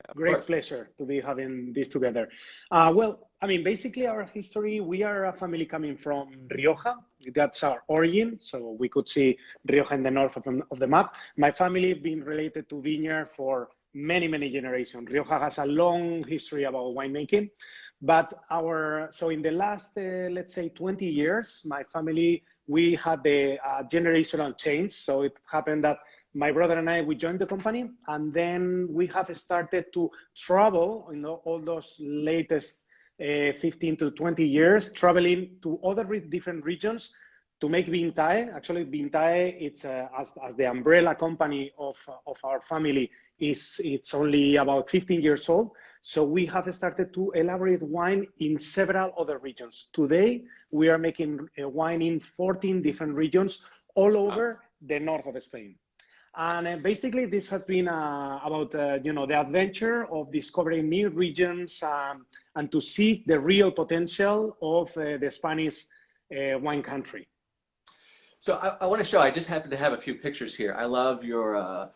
Of Great course. pleasure to be having this together. Well, I mean, basically our history, we are a family coming from Rioja. That's our origin. So we could see Rioja in the north of the map. My family been related to vineyard for many, many generations. Rioja has a long history about winemaking. But so in the last, let's say 20 years, my family, we had the generational change. So it happened that my brother and I, we joined the company, and then we have started to travel, all those latest 15 to 20 years, traveling to other different regions to make Vintae. Actually, Vintae, it's as the umbrella company of our family, it's only about 15 years old. So we have started to elaborate wine in several other regions. Today, we are making wine in 14 different regions all over the north of Spain. And basically, this has been about the adventure of discovering new regions and to see the real potential of the Spanish wine country. So I want to show. I just happen to have a few pictures here. I love your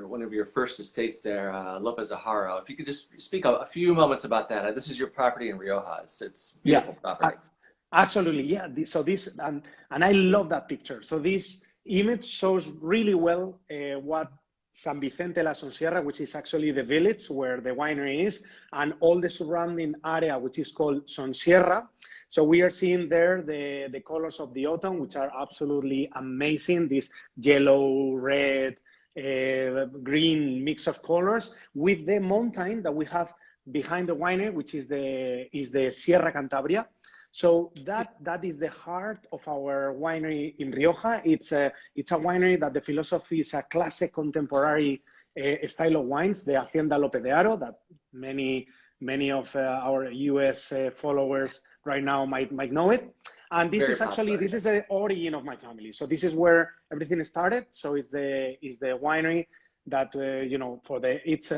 one of your first estates there, Lopez de Haro. If you could just speak a few moments about that. This is your property in Rioja. It's beautiful property. Absolutely, yeah. So this and I love that picture. So this image shows really well what San Vicente la Sonsierra, which is actually the village where the winery is, and all the surrounding area, which is called Sonsierra. So we are seeing there the colors of the autumn, which are absolutely amazing. This yellow, red, green mix of colors with the mountain that we have behind the winery, which is the Sierra Cantabria. So that is the heart of our winery in Rioja. It's a winery that the philosophy is a classic contemporary style of wines, the Hacienda López de Haro, that many of our US followers right now might know it. And this is the origin of my family. So this is where everything started. So it's the winery that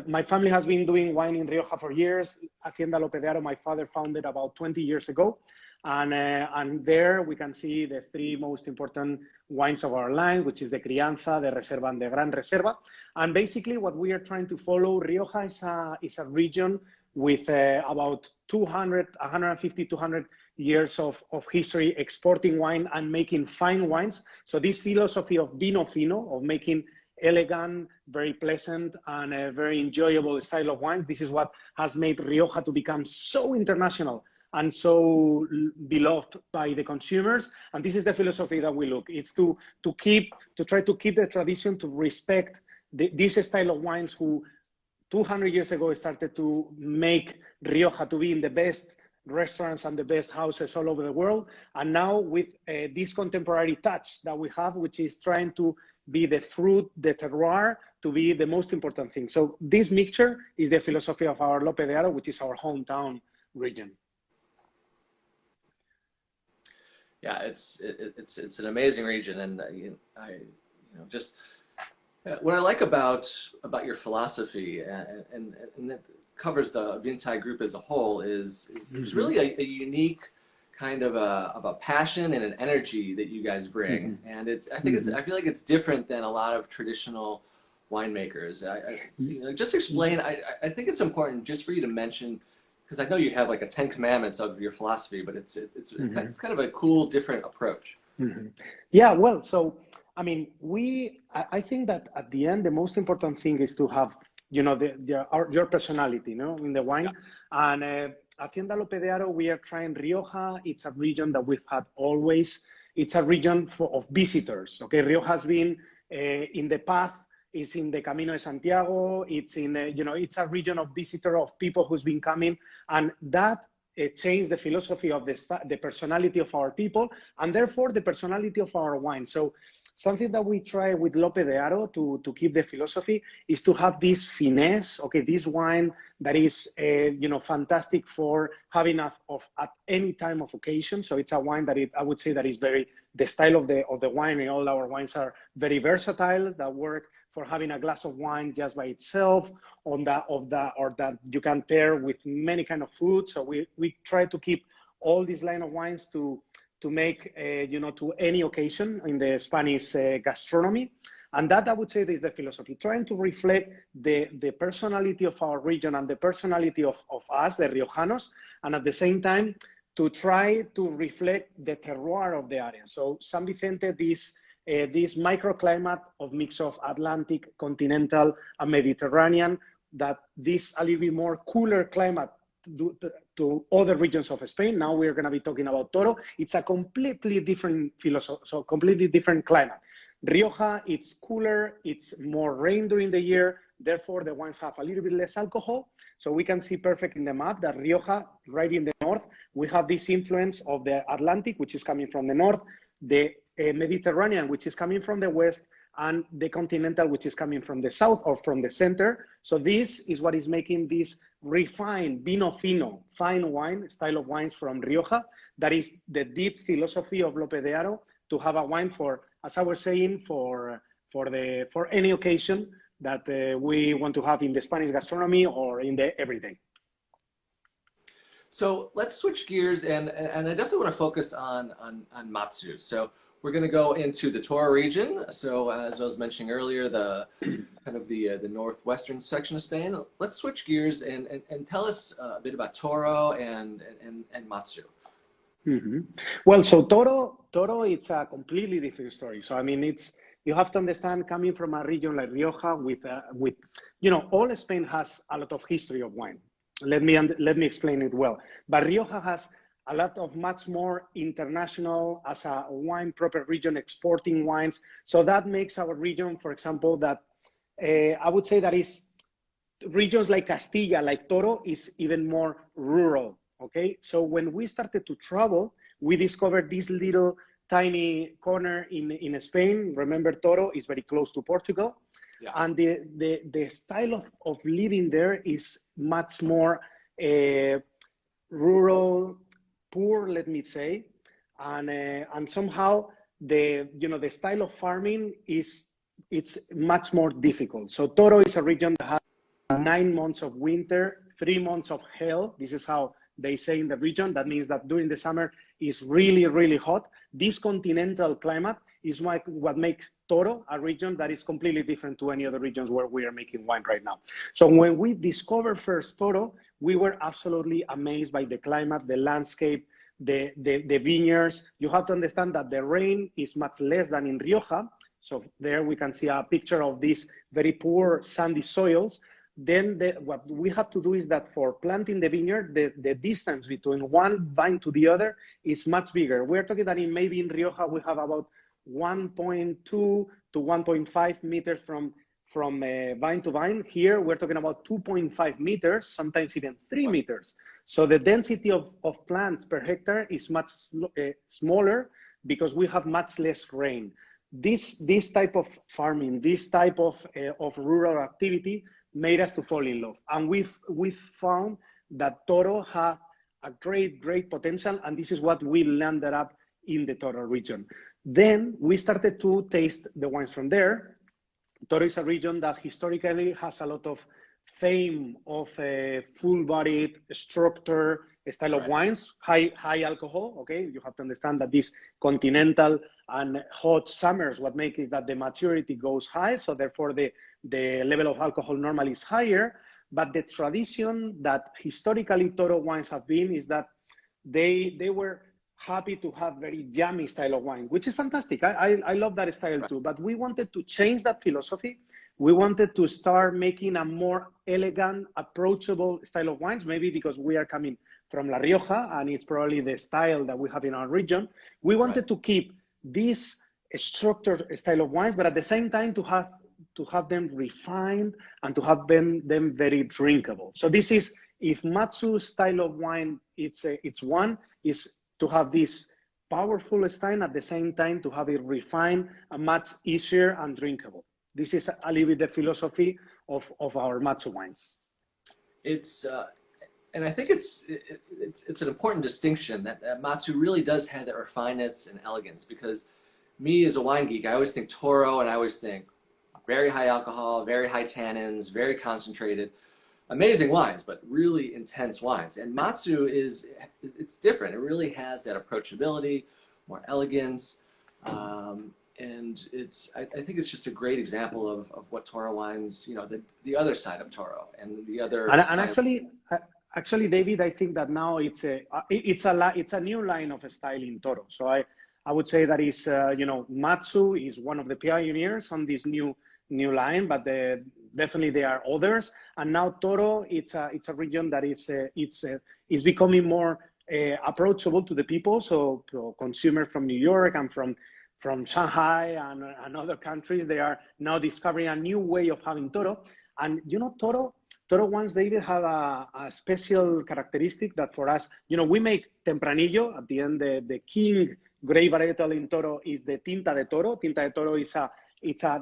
my family has been doing wine in Rioja for years. Hacienda López de Haro, my father founded about 20 years ago. And there we can see the three most important wines of our line, which is the Crianza, the Reserva, and the Gran Reserva. And basically what we are trying to follow, Rioja is a region with about 150, 200 years of history exporting wine and making fine wines. So this philosophy of vino fino, of making elegant, very pleasant, and a very enjoyable style of wine, this is what has made Rioja to become so international and so beloved by the consumers. And this is the philosophy that we look. It's to try to keep the tradition, to respect this style of wines who 200 years ago started to make Rioja to be in the best restaurants and the best houses all over the world. And now with this contemporary touch that we have, which is trying to be the fruit, the terroir, to be the most important thing. So this mixture is the philosophy of our López de Haro, which is our hometown region. Yeah, it's an amazing region, and what I like about your philosophy, and it covers the Vintae group as a whole, is there's really a unique kind of a passion and an energy that you guys bring, and I feel like it's different than a lot of traditional winemakers. Just explain. I think it's important just for you to mention, because I know you have like a 10 commandments of your philosophy, but it's kind of a cool, different approach. Yeah, well, so I mean, I think that at the end, the most important thing is to have, your personality, in the wine. Yeah. And Hacienda López de Haro, we are trying Rioja. It's a region that we've had always. It's a region of visitors. Okay, Rioja has been in the path. It's in the Camino de Santiago. It's in, it's a region of visitor, of people who's been coming, and that changed the philosophy of the personality of our people, and therefore the personality of our wine. So something that we try with López de Haro to keep the philosophy is to have this finesse, okay, this wine that is, fantastic for having at any time of occasion. So it's a wine that I would say that is very, the style of the winery. All our wines are very versatile, that work for having a glass of wine just by itself, or that you can pair with many kind of food. So we try to keep all this line of wines to make, to any occasion in the Spanish gastronomy. And that, I would say, is the philosophy, trying to reflect the personality of our region and the personality of us, the Riojanos, and at the same time, to try to reflect the terroir of the area. So San Vicente, this microclimate of mix of Atlantic, continental, and Mediterranean, that this a little bit more cooler climate to other regions of Spain. Now we're going to be talking about Toro. It's a completely different philosophy, so completely different climate. Rioja, it's cooler, it's more rain during the year, therefore the wines have a little bit less alcohol. So we can see perfect in the map that Rioja, right in the north, we have this influence of the Atlantic, which is coming from the north, the Mediterranean, which is coming from the west, and the continental, which is coming from the south or from the center. So this is what is making this refined vino fino, fine wine, style of wines from Rioja. That is the deep philosophy of López de Haro, to have a wine for, as I was saying, for any occasion that we want to have in the Spanish gastronomy or in the everyday. So let's switch gears, and I definitely want to focus on Matsu. So we're going to go into the Toro region. So as I was mentioning earlier, the kind of the northwestern section of Spain. Let's switch gears and tell us a bit about Toro and Matsu. Mm-hmm. Well, so Toro, it's a completely different story. So I mean, you have to understand, coming from a region like Rioja, with all Spain has a lot of history of wine. Let me explain it well. But Rioja has a lot of much more international as a wine proper region, exporting wines. So that makes our region, for example, that I would say that is regions like Castilla, like Toro, is even more rural. Okay, so when we started to travel, we discovered this little tiny corner in Spain. Remember, Toro is very close to Portugal. Yeah. And the style of living there is much more rural, poor, let me say, and somehow the style of farming it's much more difficult. So Toro is a region that has 9 months of winter, 3 months of hell. This is how they say in the region. That means that during the summer is really, really hot. This continental climate is what makes Toro a region that is completely different to any other regions where we are making wine right now. So when we discovered first Toro, we were absolutely amazed by the climate, the landscape, the vineyards. You have to understand that the rain is much less than in Rioja. So there we can see a picture of these very poor sandy soils. Then what we have to do is that for planting the vineyard, the distance between one vine to the other is much bigger. We're talking that maybe in Rioja we have about 1.2 to 1.5 meters from vine to vine. Here we're talking about 2.5 meters, sometimes even 3 meters. So the density of plants per hectare is much smaller because we have much less rain. This type of farming, this type of rural activity made us to fall in love. And we've found that Toro had a great potential, and this is what we landed up in the Toro region. Then we started to taste the wines from there. Toro is a region that historically has a lot of fame of a full-bodied, structured style of wines, high alcohol. Okay, you have to understand that these continental and hot summers, what makes it that the maturity goes high, so therefore the level of alcohol normally is higher. But the tradition that historically Toro wines have been is that they were happy to have very jammy style of wine, which is fantastic. I love that style too. But we wanted to change that philosophy. We wanted to start making a more elegant, approachable style of wines, maybe because we are coming from La Rioja and it's probably the style that we have in our region. We wanted to keep this structured style of wines, but at the same time to have them refined and to have them very drinkable. So this is, if Matsu's style of wine, it's one, is to have this powerful style, at the same time to have it refined and much easier and drinkable. This is a little bit the philosophy of our Matsu wines. And I think it's an important distinction that Matsu really does have that refinement and elegance, because me as a wine geek, I always think Toro and I always think very high alcohol, very high tannins, very concentrated, amazing wines, but really intense wines. And Matsu it's different. It really has that approachability, more elegance. I think it's just a great example of what Toro wines, the other side of Toro and the other And side. actually, David, I think that now it's a new line of style in Toro. So I would say that is Matsu is one of the pioneers on this new line, but definitely there are others. And now Toro, it's a region that is becoming more approachable to the people. So consumers from New York and from Shanghai and other countries, they are now discovering a new way of having Toro. And Toro wines, David, have a special characteristic that for us, we make Tempranillo. At the end, the king grape varietal in Toro is the Tinta de Toro. Tinta de Toro is a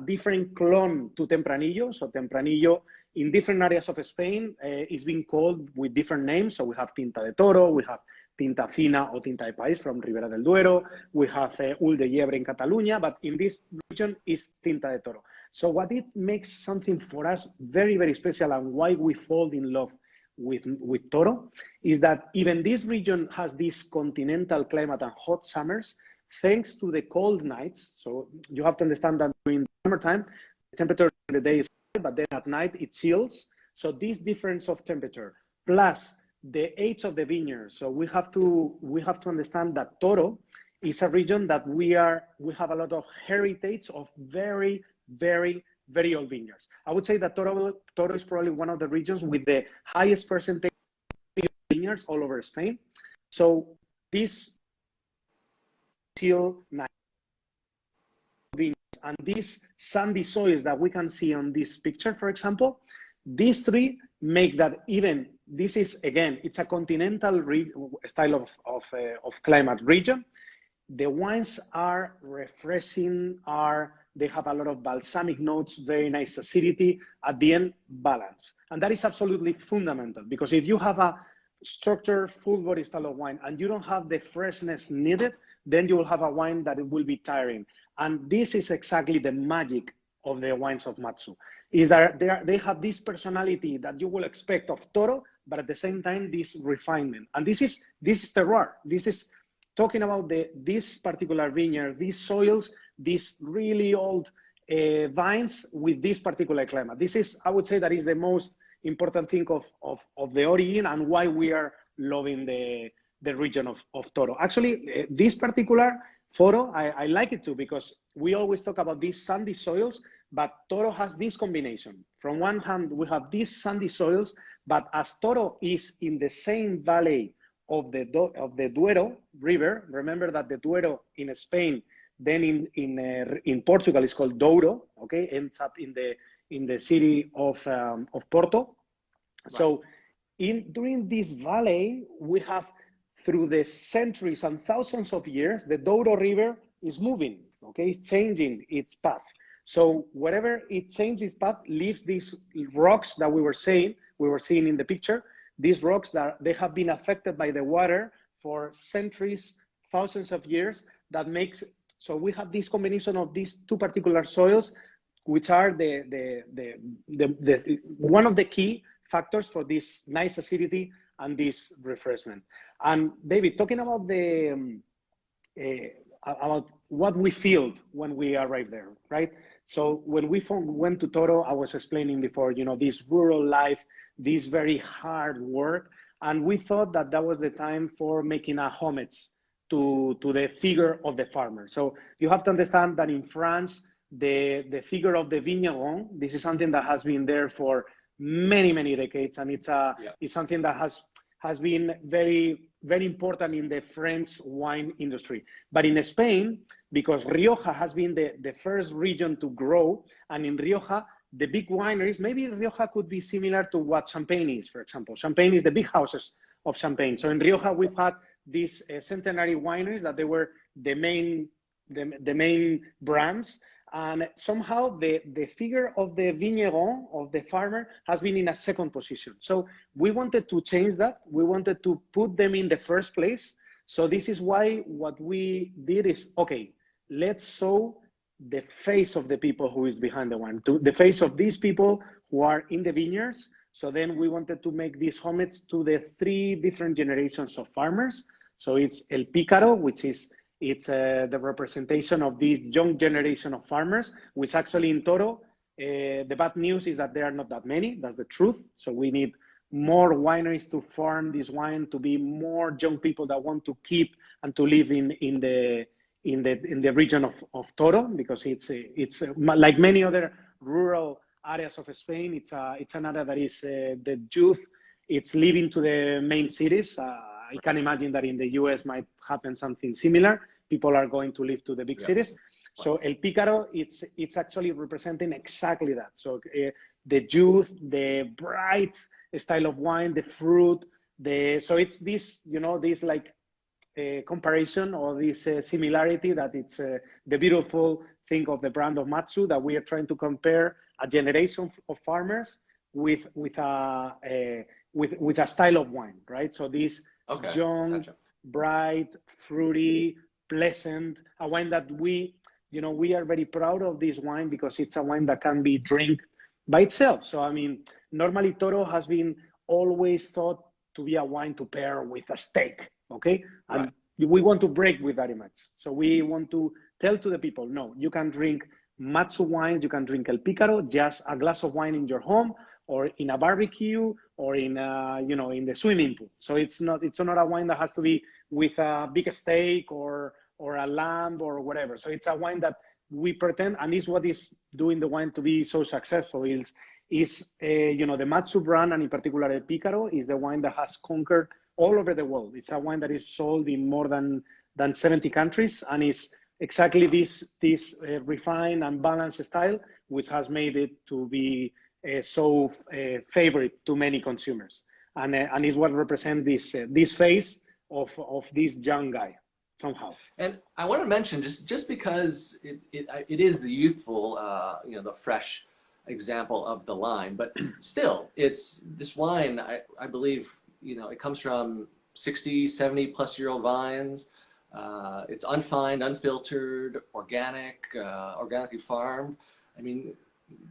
different clone to Tempranillo. So Tempranillo in different areas of Spain is being called with different names. So we have Tinta de Toro, we have Tinta Fina or Tinta de País from Ribera del Duero, we have Ul de Llebre in Catalonia, but in this region is Tinta de Toro. So what it makes something for us very, very special and why we fall in love with Toro is that even this region has this continental climate and hot summers, thanks to the cold nights. So you have to understand that during summertime, the temperature in the day is high, but then at night it chills. So this difference of temperature plus the age of the vineyard. So we have to understand that Toro is a region that we have a lot of heritage of very, very, very old vineyards. I would say that Toro is probably one of the regions with the highest percentage of vineyards all over Spain. So this till vineyards and these sandy soils that we can see on this picture, for example, these three make that even this is again, it's a continental style of climate region. The wines are refreshing, they have a lot of balsamic notes, very nice acidity, at the end, balance. And that is absolutely fundamental because if you have a structured full body style of wine and you don't have the freshness needed, then you will have a wine that it will be tiring. And this is exactly the magic of the wines of Matsu, is that they have this personality that you will expect of Toro, but at the same time, this refinement. And this is terroir. This is talking about these particular vineyards, these soils, these really old vines with this particular climate. This is, I would say, that is the most important thing of the origin and why we are loving the region of Toro. Actually, this particular photo, I like it too, because we always talk about these sandy soils, but Toro has this combination. From one hand, we have these sandy soils, but as Toro is in the same valley of the Duero River, remember that the Duero in Spain, then in Portugal is called Douro, okay, ends up in the city of Porto. Right. So during this valley, we have through the centuries and thousands of years, the Douro River is moving, okay, it's changing its path. So wherever it changes its path, leaves these rocks that we were seeing in the picture, these rocks that they have been affected by the water for centuries, thousands of years, that makes, so we have this combination of these two particular soils, which are one of the key factors for this nice acidity and this refreshment. And David, talking about about what we feel when we arrive there, right? So when we went to Toro, I was explaining before, this rural life, this very hard work, and we thought that that was the time for making a homage to the figure of the farmer. So you have to understand that in France, the figure of the vigneron, this is something that has been there for many, many decades, and it's something that has been very, very important in the French wine industry. But in Spain, because Rioja has been the first region to grow, and in Rioja, the big wineries, maybe Rioja could be similar to what Champagne is, for example. Champagne is the big houses of Champagne. So in Rioja, we've had these centenary wineries that they were the main brands. And somehow the figure of the vigneron, of the farmer, has been in a second position. So we wanted to change that. We wanted to put them in the first place. So this is why what we did is, okay, let's show the face of the people who is behind the wine, the face of these people who are in the vineyards. So then we wanted to make this homage to the three different generations of farmers. So it's El Pícaro, which is It's the representation of this young generation of farmers, which actually in Toro, the bad news is that there are not that many. That's the truth. So we need more wineries to farm this wine, to be more young people that want to keep and to live in the region of Toro, because it's like many other rural areas of Spain. It's an area that is the youth. It's living to the main cities. I can imagine that in the US might happen something similar. People are going to live to the big cities. So El Pícaro, it's actually representing exactly that. So the youth, the bright style of wine, the fruit, so it's this, this like comparison or this similarity that it's the beautiful thing of the brand of Matsu, that we are trying to compare a generation of farmers with a style of wine, right? So this young, bright, fruity, pleasant, a wine that we are very proud of this wine because it's a wine that can be drank by itself. So, I mean, normally Toro has been always thought to be a wine to pair with a steak, okay? And we want to break with that image. So we want to tell to the people, no, you can drink Matsu wines, you can drink El Pícaro, just a glass of wine in your home, or in a barbecue, or in in the swimming pool. So it's not a wine that has to be with a big steak or a lamb or whatever. So it's a wine that we pretend, and is what is doing the wine to be so successful. Is the Matsu brand, and in particular El Pícaro, is the wine that has conquered all over the world. It's a wine that is sold in more than 70 countries, and is exactly this refined and balanced style, which has made it to be so favorite to many consumers, and is what represents this face of this young guy somehow. And I want to mention, just because it is the youthful, the fresh example of the line, but still, it's this wine. I believe it comes from 60, 70 plus year old vines. It's unfined, unfiltered, organically farmed. I mean,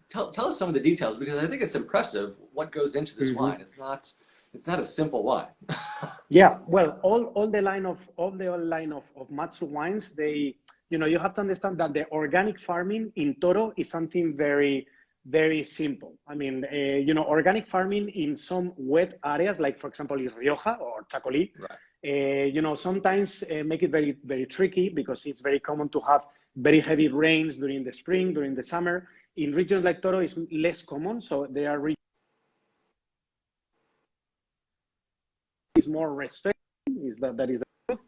tell us some of the details, because I think it's impressive what goes into this wine. It's not a simple wine. Yeah, well, all the line of Matsu wines, they you have to understand that the organic farming in Toro is something very, very simple. I mean, organic farming in some wet areas, like for example, in Rioja or Chacolí, sometimes make it very, very tricky, because it's very common to have very heavy rains during the spring, during the summer. In regions like Toro, it's less common, so they are is more restricted, that is the truth,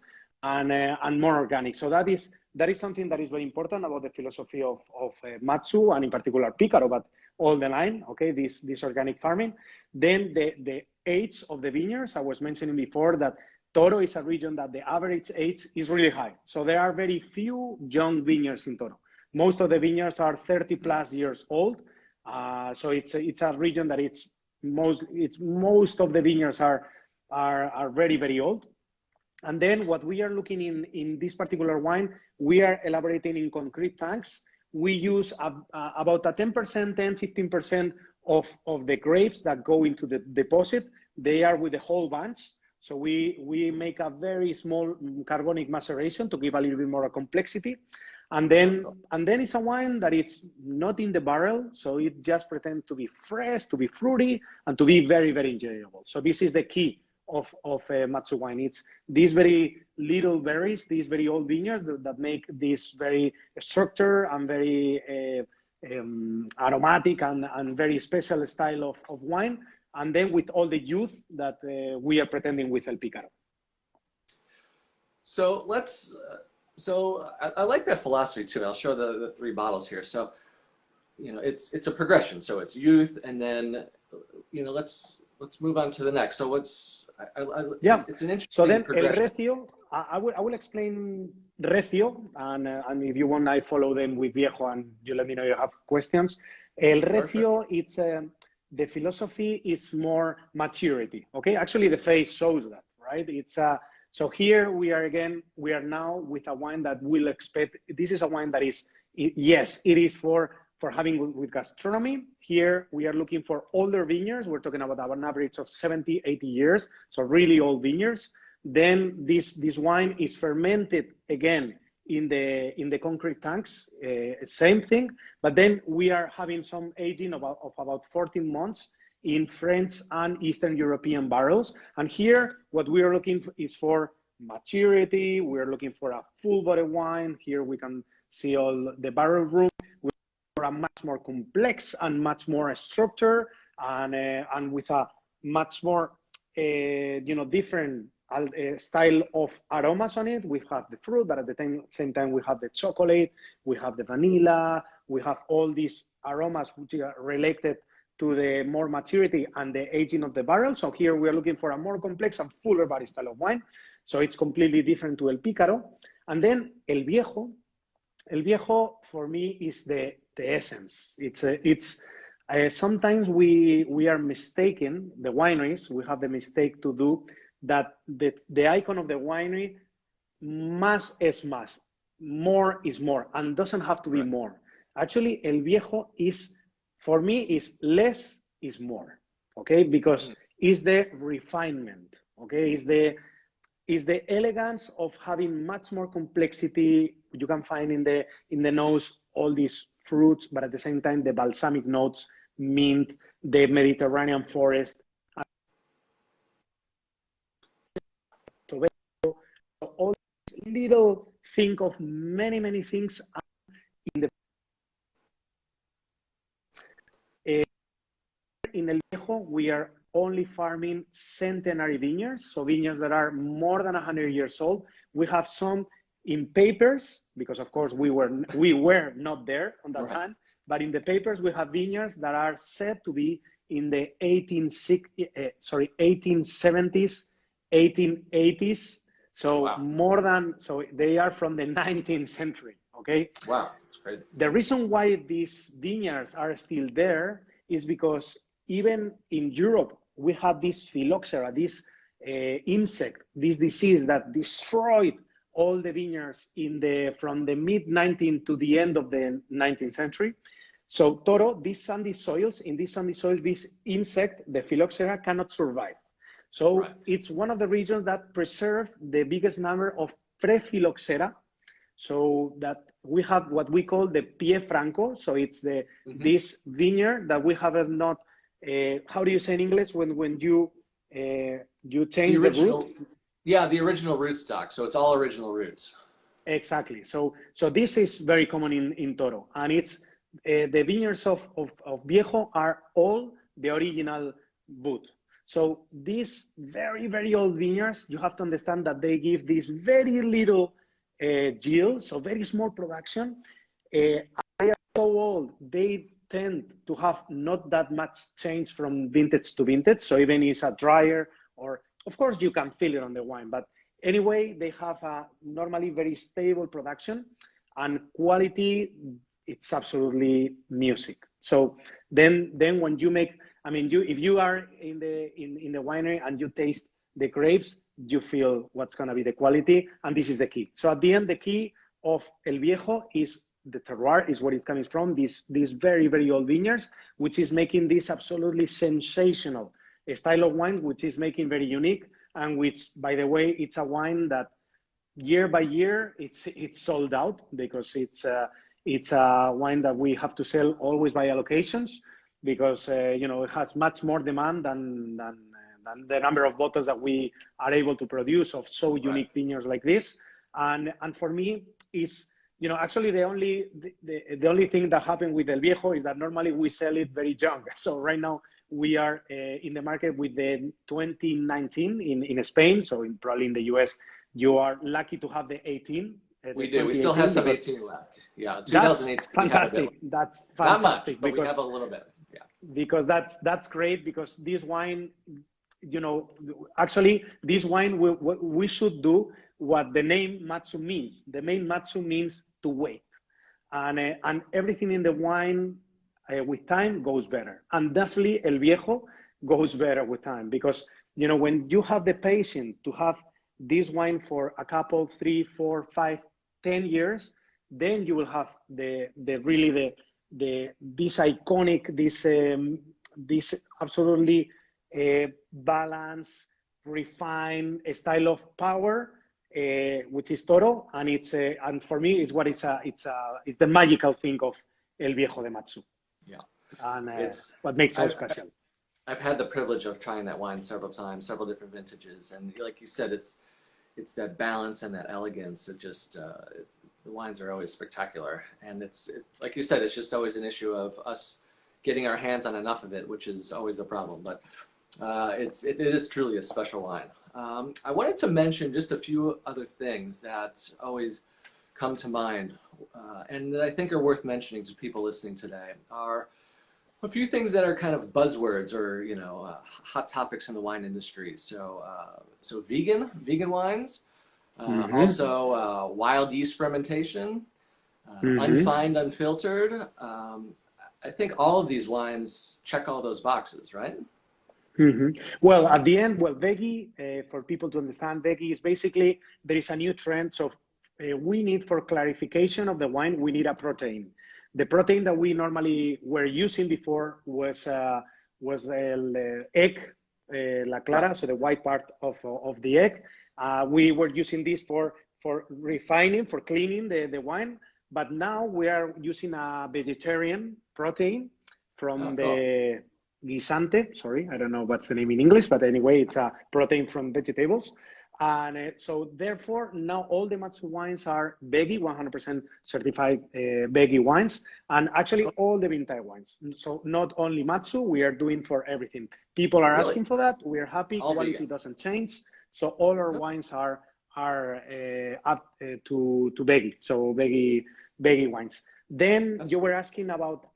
and more organic. So that is something that is very important about the philosophy of Matsu, and in particular Pícaro, but all the line, okay, this organic farming. Then the age of the vineyards, I was mentioning before that Toro is a region that the average age is really high. So there are very few young vineyards in Toro. Most of the vineyards are 30 plus years old. So it's a region that most of the vineyards are very, very old. And then what we are looking in this particular wine, we are elaborating in concrete tanks. We use about a 10%, 15% of the grapes that go into the deposit. They are with the whole bunch. So we make a very small carbonic maceration to give a little bit more complexity. And then it's a wine that it's not in the barrel. So it just pretends to be fresh, to be fruity, and to be very, very enjoyable. So this is the key of Matsu wine. It's these very little berries, these very old vineyards that make this very structured and very aromatic and very special style of wine. And then with all the youth that we are pretending with El Pícaro. So I like that philosophy too. I'll show the three bottles here. So, it's a progression. So it's youth, and then, let's move on to the next. So it's an interesting So then progression. El Recio, I will explain Recio, and if you want, I follow them with Viejo, and you let me know if you have questions. El Recio, it's the philosophy is more maturity. Okay, actually the face shows that, right? It's so here we are now with a wine that we'll expect. This is a wine that is, yes, it is for having with gastronomy. Here we are looking for older vineyards. We're talking about an average of 70, 80 years. So really old vineyards. Then this wine is fermented again in the concrete tanks, same thing. But then we are having some aging of about 14 months in French and Eastern European barrels. And here, what we are looking for is for maturity. We're looking for a full body wine. Here we can see all the barrel room. We're a much more complex and much more structure, and with a much more different style of aromas on it. We have the fruit, but at the same time we have the chocolate, we have the vanilla, we have all these aromas which are related to the more maturity and the aging of the barrel. So here we are looking for a more complex and fuller body style of wine. So it's completely different to El Pícaro. And then El Viejo for me is the essence. It's sometimes we are mistaken, the wineries, we have the mistake to do that the icon of the winery, más es más, more is more, and doesn't have to be more. Actually, El Viejo is, for me, is less is more, okay? Because it's the refinement, okay? It's the elegance of having much more complexity. You can find in the nose all these fruits, but at the same time, the balsamic notes, mint, the Mediterranean forest. So all this little think of many things in the in El Viejo, we are only farming centenary vineyards, so vineyards that are more than 100 years old. We have some in papers, because of course we were not there on that time, but in the papers we have vineyards that are said to be in the 1870s, 1880s. So so they are from the 19th century, okay? Wow, that's crazy. The reason why these vineyards are still there is because even in Europe, we had this phylloxera, this insect, this disease that destroyed all the vineyards from the mid-19th to the end of the 19th century. So Toro, in these sandy soils, this insect, the phylloxera, cannot survive. So it's one of the regions that preserves the biggest number of pre-phylloxera. So that we have what we call the pie franco. So it's this vineyard that we have not. How do you say in English when you change the root? Yeah, the original rootstock. So it's all original roots. Exactly. So this is very common in Toro, and it's the vineyards of Viejo are all the original wood. So these very old vineyards, you have to understand that they give this very little yield, so very small production. They are so old, they tend to have not that much change from vintage to vintage. So even it's a drier, or of course you can feel it on the wine, but anyway, they have a normally very stable production, and quality, it's absolutely music. So then when you make, I mean, if you are in the winery and you taste the grapes, you feel what's going to be the quality, and this is the key. So at the end, the key of El Viejo is the terroir, is where it's coming from, these very old vineyards, which is making this absolutely sensational style of wine, which is making very unique, and which, by the way, it's a wine that year by year it's sold out, because it's a wine that we have to sell always by allocations, because it has much more demand than the number of bottles that we are able to produce of so unique vineyards like this. And for me, is actually the only thing that happened with El Viejo is that normally we sell it very young. So right now we are in the market with the 2019 in Spain. So probably in the US, you are lucky to have the 18. We do. We still have some 18 left. Yeah, 2018. That's fantastic. That's fantastic. Not much, but we have a little bit. Yeah. Because that's great, because this wine, actually this wine, we should do what the name Matsu means. The name Matsu means to wait. And everything in the wine with time goes better. And definitely El Viejo goes better with time, because, when you have the patience to have this wine for a couple, 3, 4, 5, 10 years, then you will have this iconic, this absolutely balanced, refined style of power, which is Toro, and and for me it's it's the magical thing of El Viejo de Matsu. Yeah, And it's what makes so I've special. I've had the privilege of trying that wine several times, several different vintages, and like you said, it's that balance and that elegance. It just the wines are always spectacular, and it's like you said, it's just always an issue of us getting our hands on enough of it, which is always a problem. But it is truly a special wine. I wanted to mention just a few other things that always come to mind, and that I think are worth mentioning to people listening today are a few things that are kind of buzzwords or hot topics in the wine industry. So vegan wines, also wild yeast fermentation, unfined, unfiltered. I think all of these wines check all those boxes, right? Well, at the end, veggie, for people to understand, veggie is basically, there is a new trend. So we need, for clarification of the wine, we need a protein. The protein that we normally were using before was the egg, la clara, so the white part of the egg. We were using this for refining, for cleaning the wine. But now we are using a vegetarian protein from the guisante. Sorry, I don't know what's the name in English, but anyway, it's a protein from vegetables. And so therefore, now all the Matsu wines are veggie, 100% certified veggie wines, and actually all the Vintae wines. So not only Matsu, we are doing for everything. People are asking for that. We are happy. All quality vegan. Doesn't change. So all our wines are up to veggie, so veggie wines. Then you were asking about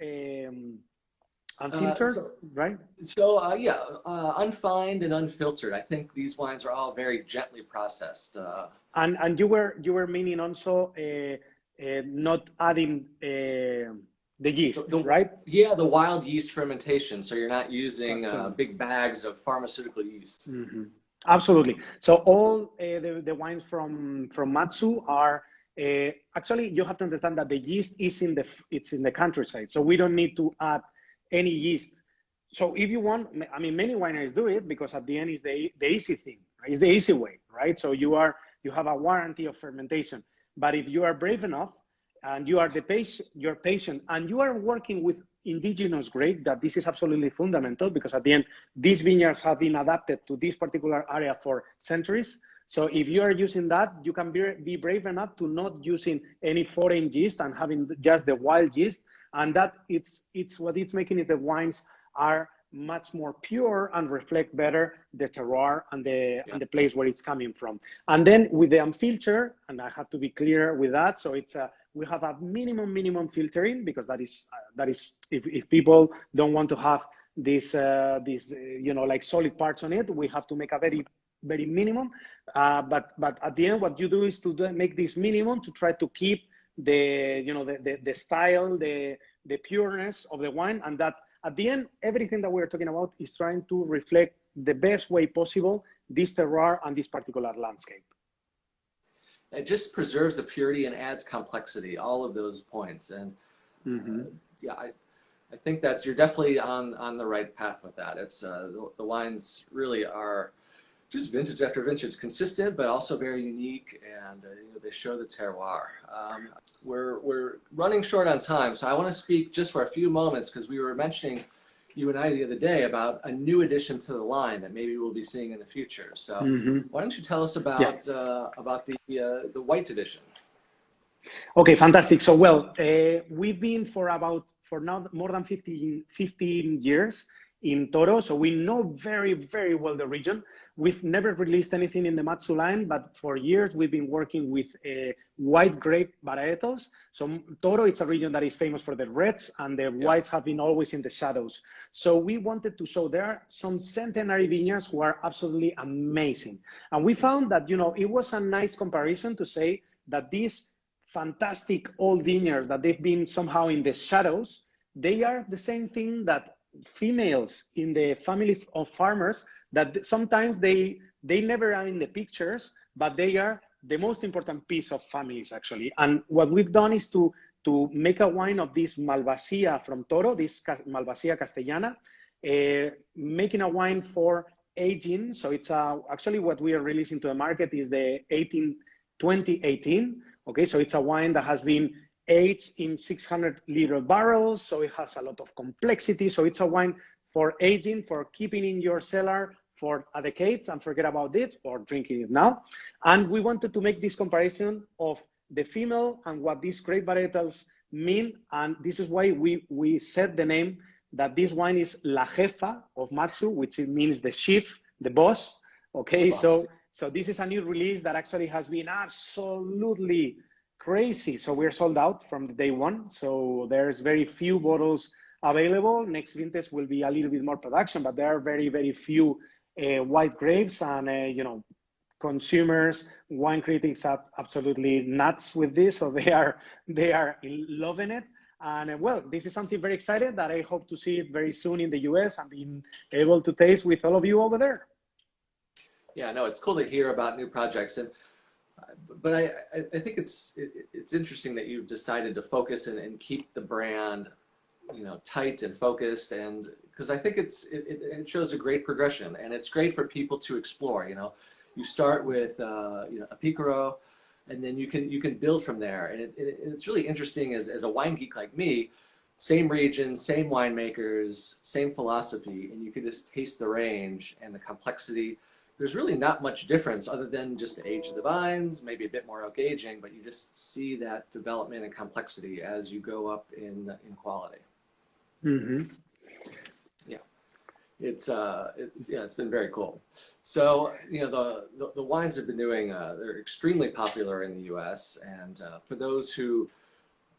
unfiltered, right? So yeah, unfined and unfiltered. I think these wines are all very gently processed. And you were meaning also not adding the yeast, right? Yeah, the wild yeast fermentation. So you're not using big bags of pharmaceutical yeast. Absolutely. So all the wines from Matsu are actually, you have to understand that the yeast is it's in the countryside, so we don't need to add any yeast. So if you want, I mean, many wineries do it because at the end is the easy thing, right? It's the easy way, right? So you have a warranty of fermentation. But if you are brave enough and you are you're patient, and you are working with indigenous grape, that this is absolutely fundamental, because at the end, these vineyards have been adapted to this particular area for centuries. So if you are using that, you can be brave enough to not using any foreign yeast and having just the wild yeast. And that it's what it's making is the wines are much more pure and reflect better the terroir and the place where it's coming from. And then with the unfiltered, and I have to be clear with that, so it's we have a minimum filtering, because that is if people don't want to have this like solid parts on it, we have to make a very minimum. But at the end, what you do is to make this minimum to try to keep the style, the pureness of the wine, and that at the end, everything that we're talking about is trying to reflect the best way possible this terroir and this particular landscape. It just preserves the purity and adds complexity, all of those points. And yeah, I think you're definitely on the right path with that. It's the wines really are just vintage after vintage, consistent, but also very unique, and they show the terroir. We're running short on time, so I want to speak just for a few moments, because we were mentioning, you and I the other day, about a new addition to the line that maybe we'll be seeing in the future. So why don't you tell us about the white edition? Okay, fantastic. So we've been for now more than 15 years in Toro, so we know very, very well the region. We've never released anything in the Matsu line, but for years we've been working with white grape varietals. So Toro is a region that is famous for the reds, and the whites have been always in the shadows. So we wanted to show there are some centenary vineyards who are absolutely amazing. And we found that, it was a nice comparison to say that these fantastic old vineyards that they've been somehow in the shadows, they are the same thing that females in the family of farmers, that sometimes they never are in the pictures, but they are the most important piece of families, actually. And what we've done is to make a wine of this Malvasia from Toro, this Malvasia Castellana, making a wine for aging. So it's actually what we are releasing to the market is the 2018. Okay, so it's a wine that has been aged in 600-liter barrels, so it has a lot of complexity. So it's a wine for aging, for keeping in your cellar for a decade and forget about it, or drinking it now. And we wanted to make this comparison of the female and what these grape varietals mean. And this is why we set the name that this wine is La Jefa of Matsu, which it means the chief, the boss. Okay, so this is a new release that actually has been absolutely crazy. So we're sold out from the day one. So there's very few bottles available. Next vintage will be a little bit more production, but there are very, very few white grapes, and you know, consumers, wine critics are absolutely nuts with this. So they are loving it. And well, this is something very exciting that I hope to see it very soon in the US and being able to taste with all of you over there. Yeah, no, it's cool to hear about new projects, but I think it's interesting that you've decided to focus and keep the brand, you know, tight and focused, and because I think it shows a great progression, and it's great for people to explore. You know, you start with you know, a Picaro, and then you can build from there, and it's really interesting as a wine geek like me. Same region, same winemakers, same philosophy, and you can just taste the range and the complexity. There's really not much difference other than just the age of the vines, maybe a bit more oak aging, but you just see that development and complexity as you go up in quality. Mm-hmm. Yeah, it's been very cool. So you know, the wines have been doing, they're extremely popular in the U.S. and for those who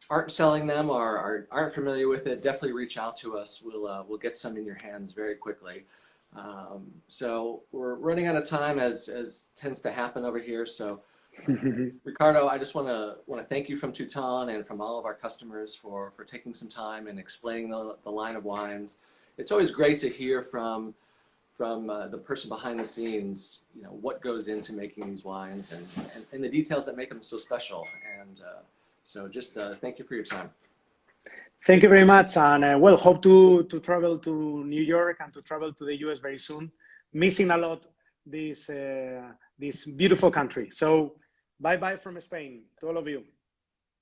aren't selling them or aren't familiar with it, definitely reach out to us. We'll get some in your hands very quickly. So we're running out of time, as tends to happen over here. So Ricardo, I just want to thank you from Touton and from all of our customers for taking some time and explaining the line of wines. It's always great to hear from the person behind the scenes, you know, what goes into making these wines and the details that make them so special. And so just thank you for your time. Thank you very much, and well, hope to travel to New York and to travel to the US very soon. Missing a lot this beautiful country. So bye bye from Spain to all of you.